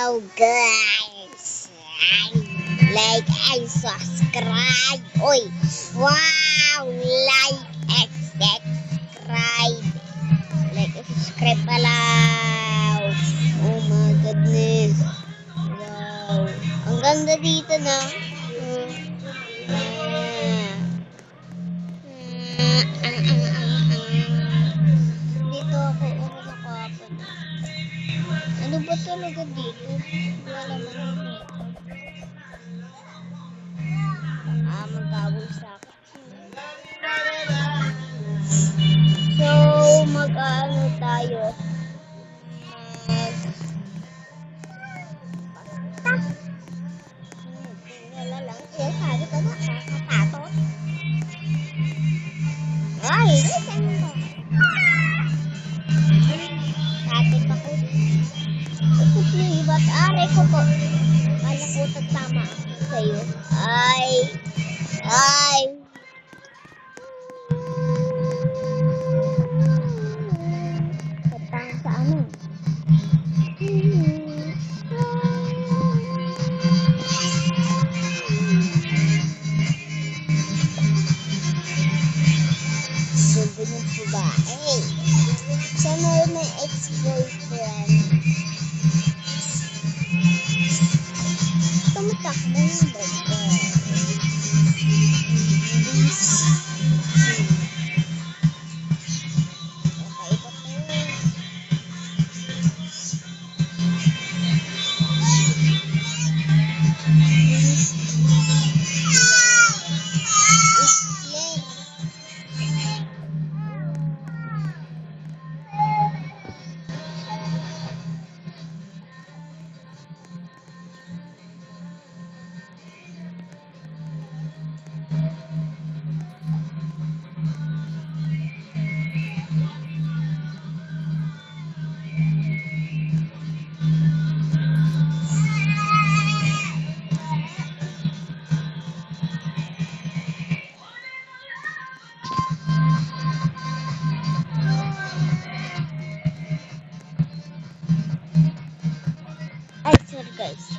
Hello guys, like and subscribe. Oy, wow, like and subscribe. Like and subscribe pala. Oh my goodness. Wow, ang ganda dito na. Dito ako nakapon. Ano ba talaga dito? Wala naman dito. Magkabol sa akin. So, mag-ano tayo? Basta. Wala lang. Sabi ko na, kakatakot. Ay, saan ba? Takot ako. Ba't aray ko po? Kala ko tagtama ako sa'yo. Ay. Patang sa amin. Subo ng babae. Siya may ex-boyfriend. Tumatakbo yung baga. Ay, sorry guys.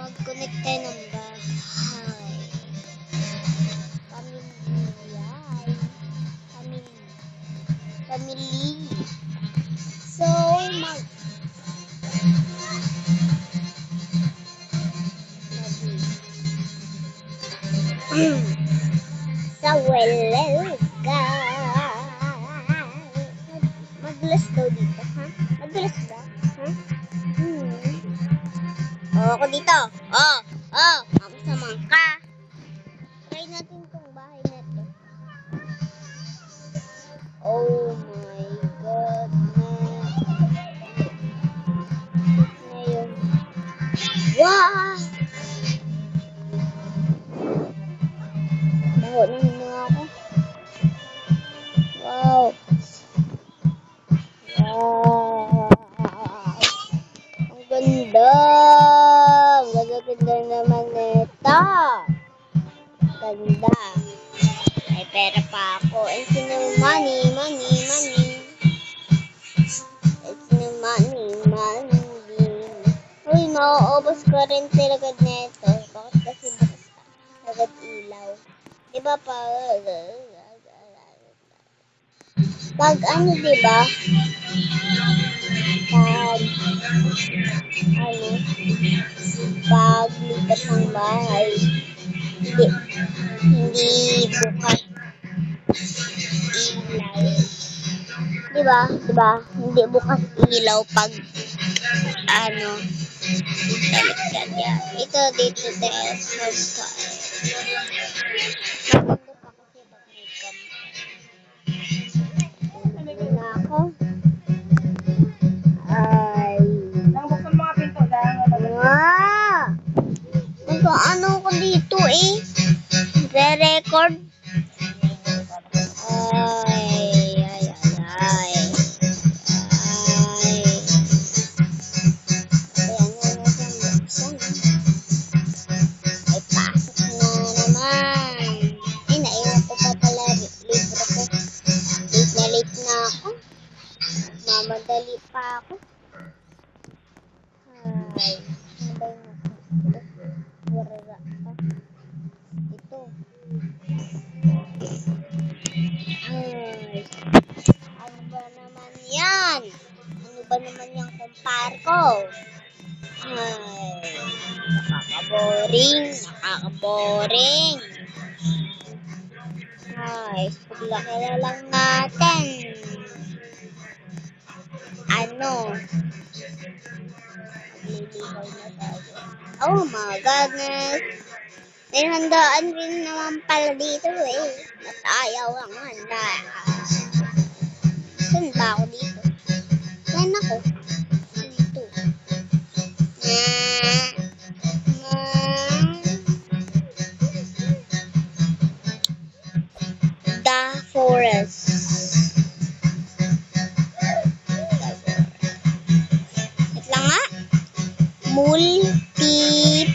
Mag-connect tayo ng bahay. Family. So, sa well madulas daw dito, ha? Madulas ba? Ha? Ako dito. Ako sa mangka. Try natin tong bahay na to. Oh my goodness. Ngayon. Wow! Baho na mga ako. Wow! Ang ganda! Ang ganda naman nito. Ganda. May pera pa ako. It's no money. It's no money. Uy, mauubos ko rin talaga nito. Bakit kasi bukas agad ilaw? Diba pa? Pag ano, diba? Pag lipat ng bahay, hindi bukas ilaw. Diba? Hindi bukas ilaw pag balik ka. Ito dito tayo sa maganda pa kasi pag may na ako. Ay. Buksan mga pinto dahil Ano ko dito eh? Re-record. Late na ako. Mamadali pa ako. ba naman yung kumpare ko? Ay, nakaka-boring. Ay, paglaki na lang natin. Ano? Magliligaw na tayo. Oh my goodness. May handaan rin naman pala dito eh. Mas ayaw ang handa. Saan ba ako dito? Saan ako? Dito. The forest. Wait lang nga. Multip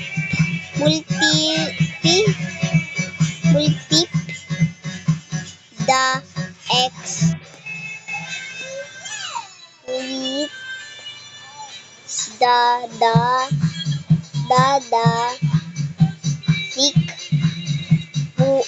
the X with the sick root